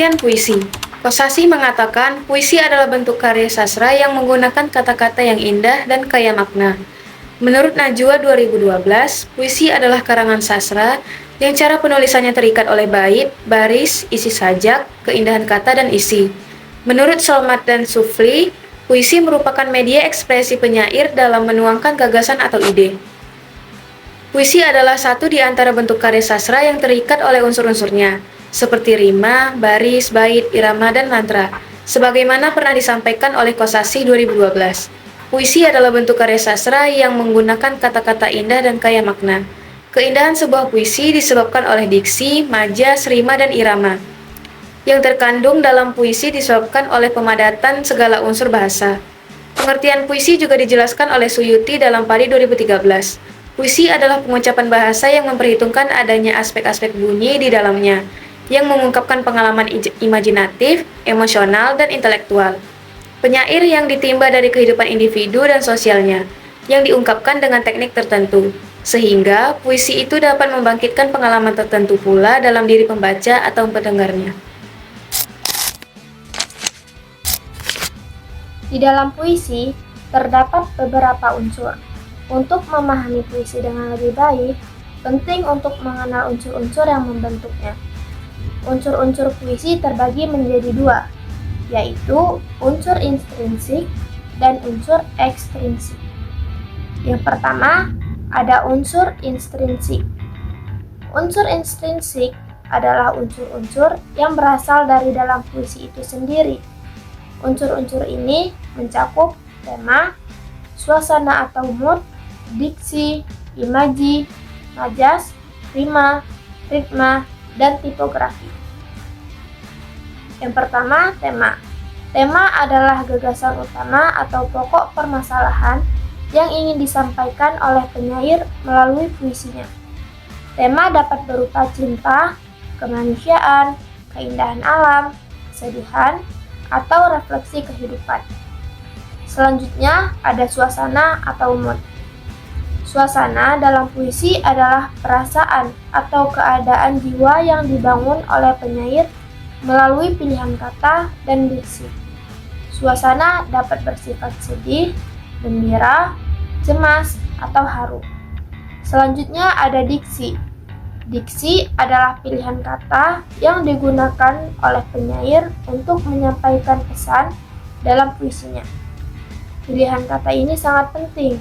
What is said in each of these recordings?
Pengertian puisi. Kosasih mengatakan, puisi adalah bentuk karya sastra yang menggunakan kata-kata yang indah dan kaya makna. Menurut Najwa 2012, puisi adalah karangan sastra yang cara penulisannya terikat oleh bait, baris, isi sajak, keindahan kata, dan isi. Menurut Solmat dan Sufli, puisi merupakan media ekspresi penyair dalam menuangkan gagasan atau ide. Puisi adalah satu di antara bentuk karya sastra yang terikat oleh unsur-unsurnya, seperti rima, baris, bait, irama, dan mantra. Sebagaimana pernah disampaikan oleh Kosasih 2012, puisi adalah bentuk karya sastra yang menggunakan kata-kata indah dan kaya makna. Keindahan sebuah puisi disebabkan oleh diksi, majas, rima, dan irama. Yang terkandung dalam puisi disebabkan oleh pemadatan segala unsur bahasa. Pengertian puisi juga dijelaskan oleh Suyuti dalam Padi 2013. Puisi adalah pengucapan bahasa yang memperhitungkan adanya aspek-aspek bunyi di dalamnya, yang mengungkapkan pengalaman imajinatif, emosional, dan intelektual. Penyair yang ditimba dari kehidupan individu dan sosialnya, yang diungkapkan dengan teknik tertentu, sehingga puisi itu dapat membangkitkan pengalaman tertentu pula dalam diri pembaca atau pendengarnya. Di dalam puisi, terdapat beberapa unsur. Untuk memahami puisi dengan lebih baik, penting untuk mengenal unsur-unsur yang membentuknya. Unsur-unsur puisi terbagi menjadi dua, yaitu unsur intrinsik dan unsur ekstrinsik. Yang pertama, ada unsur intrinsik. Unsur intrinsik adalah unsur-unsur yang berasal dari dalam puisi itu sendiri. Unsur-unsur ini mencakup tema, suasana atau mood, diksi, imaji, majas, rima, ritma, dan tipografi. Yang pertama, tema. Tema adalah gagasan utama atau pokok permasalahan yang ingin disampaikan oleh penyair melalui puisinya. Tema dapat berupa cinta, kemanusiaan, keindahan alam, kesedihan, atau refleksi kehidupan. Selanjutnya, ada suasana atau mood. Suasana dalam puisi adalah perasaan atau keadaan jiwa yang dibangun oleh penyair melalui pilihan kata dan diksi. Suasana dapat bersifat sedih, gembira, cemas, atau haru. Selanjutnya ada diksi. Diksi adalah pilihan kata yang digunakan oleh penyair untuk menyampaikan pesan dalam puisinya. Pilihan kata ini sangat penting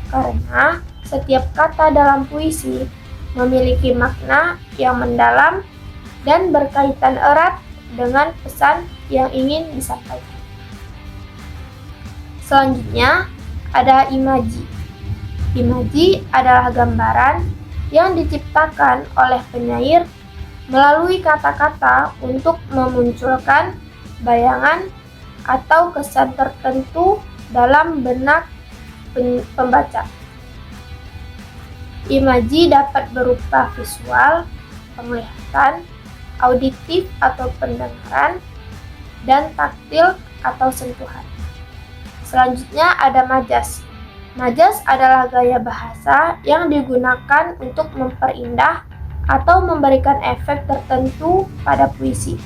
karena setiap kata dalam puisi memiliki makna yang mendalam dan berkaitan erat dengan pesan yang ingin disampaikan. Selanjutnya ada imaji. Imaji adalah gambaran yang diciptakan oleh penyair melalui kata-kata untuk memunculkan bayangan atau kesan tertentu dalam benak pembaca. Imaji dapat berupa visual, penglihatan, auditif atau pendengaran, dan taktil atau sentuhan. Selanjutnya ada majas. Majas adalah gaya bahasa yang digunakan untuk memperindah atau memberikan efek tertentu pada puisi.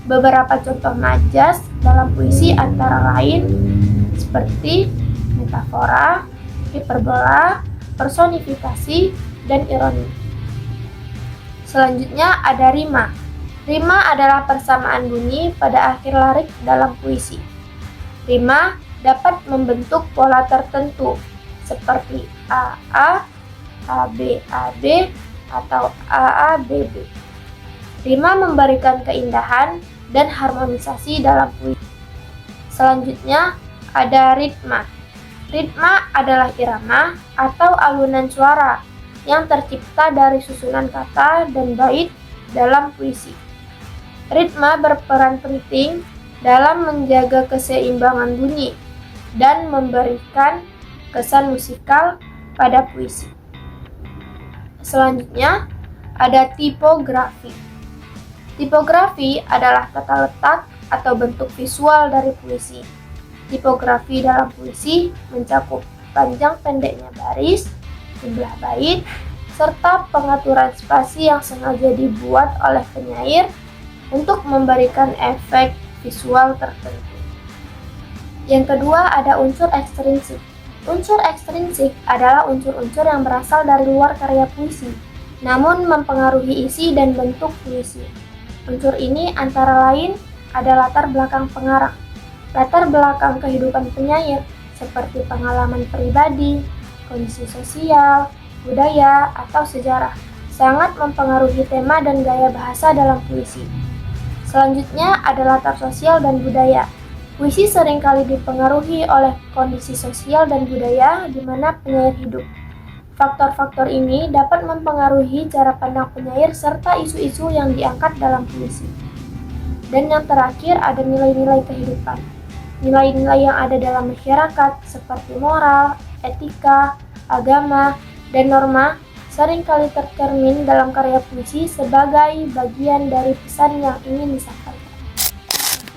Beberapa contoh majas dalam puisi antara lain seperti metafora, hiperbola, personifikasi, dan ironi. Selanjutnya ada rima. Rima adalah persamaan bunyi pada akhir lirik dalam puisi. Rima dapat membentuk pola tertentu seperti AA, AB, AB, atau AA, BB. Rima memberikan keindahan dan harmonisasi dalam puisi. Selanjutnya ada ritma. Ritma adalah irama atau alunan suara yang tercipta dari susunan kata dan bait dalam puisi. Ritma berperan penting dalam menjaga keseimbangan bunyi dan memberikan kesan musikal pada puisi. Selanjutnya ada tipografi. Tipografi adalah tata letak atau bentuk visual dari puisi. Tipografi dalam puisi mencakup panjang pendeknya baris, jumlah bait, serta pengaturan spasi yang sengaja dibuat oleh penyair untuk memberikan efek visual tertentu. Yang kedua ada unsur ekstrinsik. Unsur ekstrinsik adalah unsur-unsur yang berasal dari luar karya puisi, namun mempengaruhi isi dan bentuk puisi. Unsur ini antara lain ada latar belakang pengarang, latar belakang kehidupan penyair, seperti pengalaman pribadi, kondisi sosial, budaya, atau sejarah, sangat mempengaruhi tema dan gaya bahasa dalam puisi. Selanjutnya ada latar sosial dan budaya. Puisi seringkali dipengaruhi oleh kondisi sosial dan budaya di mana penyair hidup. Faktor-faktor ini dapat mempengaruhi cara pandang penyair serta isu-isu yang diangkat dalam puisi. Dan yang terakhir ada nilai-nilai kehidupan. Nilai-nilai yang ada dalam masyarakat seperti moral, etika, agama, dan norma seringkali tercermin dalam karya puisi sebagai bagian dari pesan yang ingin disampaikan.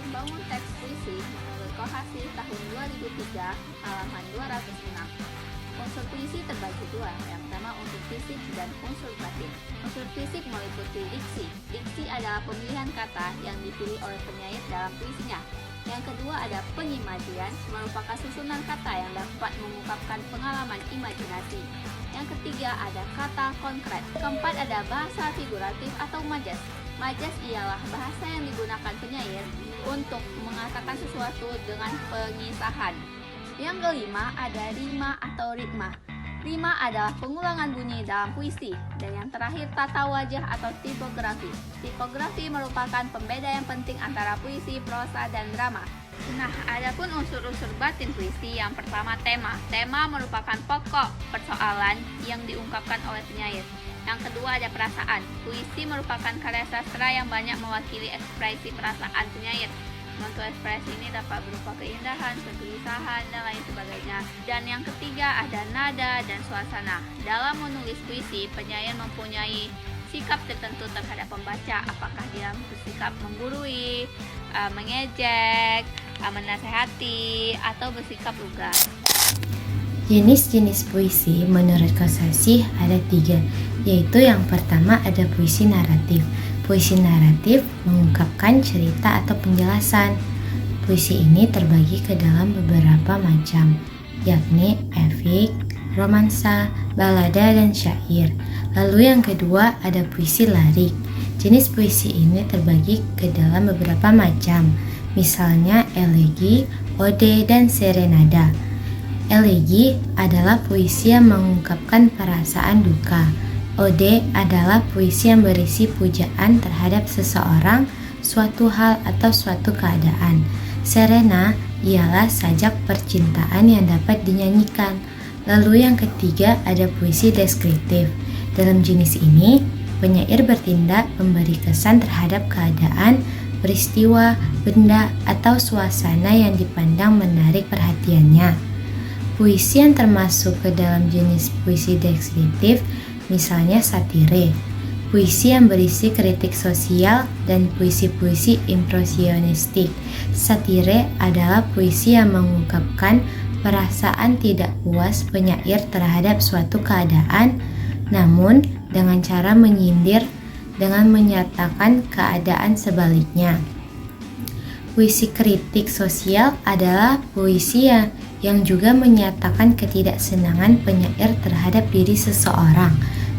Membangun teks puisi menurut Kohasi tahun 2003, halaman 206. Unsur puisi terbagi dua, yang pertama unsur fisik dan unsur batin. Unsur fisik meliputi diksi. Diksi adalah pemilihan kata yang dipilih oleh penyair dalam puisinya. Yang kedua ada pengimajian, merupakan susunan kata yang dapat mengungkapkan pengalaman imajinasi. Yang ketiga ada kata konkret. Keempat ada bahasa figuratif atau majas. Majas ialah bahasa yang digunakan penyair untuk mengatakan sesuatu dengan pengisahan. Yang kelima ada rima atau ritma. Rima adalah pengulangan bunyi dalam puisi. Dan yang terakhir tata wajah atau tipografi. Tipografi merupakan pembeda yang penting antara puisi, prosa, dan drama. Nah, adapun unsur-unsur batin puisi, yang pertama tema. Tema merupakan pokok persoalan yang diungkapkan oleh penyair. Yang kedua ada perasaan. Puisi merupakan karya sastra yang banyak mewakili ekspresi perasaan penyair. Bentuk ekspresi ini dapat berupa keindahan, kegelisahan, dan lain sebagainya. Dan yang ketiga ada nada dan suasana. Dalam menulis puisi, penyair mempunyai sikap tertentu terhadap pembaca. Apakah dia bersikap menggurui, mengejek, menasehati, atau bersikap lugas. Jenis-jenis puisi menurut Kohasi ada 3, yaitu yang pertama ada puisi naratif. Puisi naratif mengungkapkan cerita atau penjelasan. Puisi ini terbagi ke dalam beberapa macam, yakni epik, romansa, balada, dan syair. Lalu yang kedua ada puisi larik. Jenis puisi ini terbagi ke dalam beberapa macam, misalnya elegi, ode, dan serenada. Elegi adalah puisi yang mengungkapkan perasaan duka. Ode adalah puisi yang berisi pujaan terhadap seseorang, suatu hal, atau suatu keadaan. Serena ialah sajak percintaan yang dapat dinyanyikan. Lalu yang ketiga ada puisi deskriptif. Dalam jenis ini, penyair bertindak memberi kesan terhadap keadaan, peristiwa, benda, atau suasana yang dipandang menarik perhatiannya. Puisi yang termasuk ke dalam jenis puisi deskriptif misalnya satire, puisi yang berisi kritik sosial, dan puisi-puisi impresionistik. Satire adalah puisi yang mengungkapkan perasaan tidak puas penyair terhadap suatu keadaan, namun dengan cara menyindir dengan menyatakan keadaan sebaliknya. Puisi kritik sosial adalah puisi yang juga menyatakan ketidaksenangan penyair terhadap diri seseorang,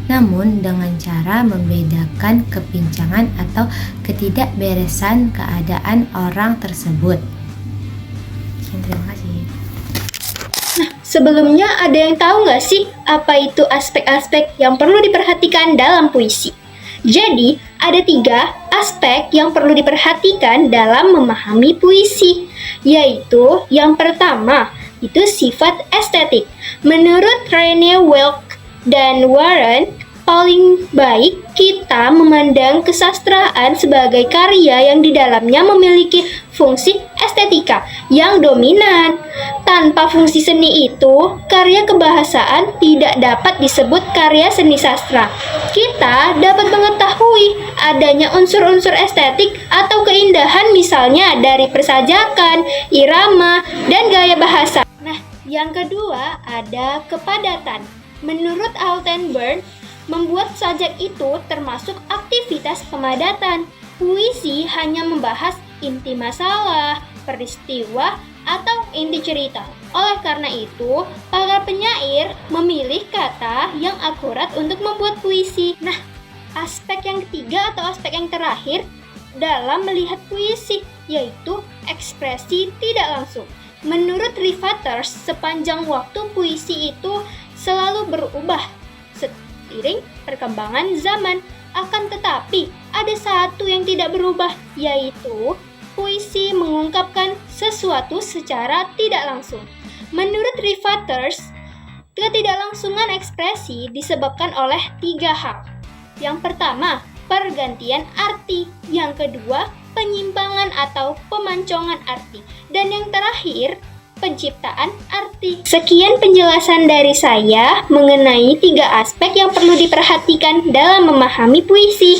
namun dengan cara membedakan kepincangan atau ketidakberesan keadaan orang tersebut. Terima kasih. Nah, sebelumnya ada yang tahu nggak sih apa itu aspek-aspek yang perlu diperhatikan dalam puisi? Jadi, ada 3 aspek yang perlu diperhatikan dalam memahami puisi, yaitu yang pertama, itu sifat estetik. Menurut Rene Welk dan Warren, paling baik kita memandang kesastraan sebagai karya yang di dalamnya memiliki fungsi estetika yang dominan. Tanpa fungsi seni itu, karya kebahasaan tidak dapat disebut karya seni sastra. Kita dapat mengetahui adanya unsur-unsur estetik atau keindahan misalnya dari persajakan, irama, dan gaya bahasa. Nah, yang kedua ada kepadatan. Menurut Altenburn, membuat sajak itu termasuk aktivitas pemadatan. Puisi hanya membahas inti masalah, peristiwa, atau inti cerita. Oleh karena itu, para penyair memilih kata yang akurat untuk membuat puisi. Nah, aspek yang ketiga atau aspek yang terakhir dalam melihat puisi, yaitu ekspresi tidak langsung. Menurut Rivaters, sepanjang waktu puisi itu selalu berubah seiring perkembangan zaman. Akan tetapi, ada satu yang tidak berubah, yaitu puisi mengungkapkan sesuatu secara tidak langsung. Menurut Rivaters, ketidaklangsungan ekspresi disebabkan oleh 3 hal. Yang pertama, pergantian arti. Yang kedua, penyimpangan atau pemancongan arti. Dan yang terakhir, penciptaan arti. Sekian penjelasan dari saya mengenai 3 aspek yang perlu diperhatikan dalam memahami puisi.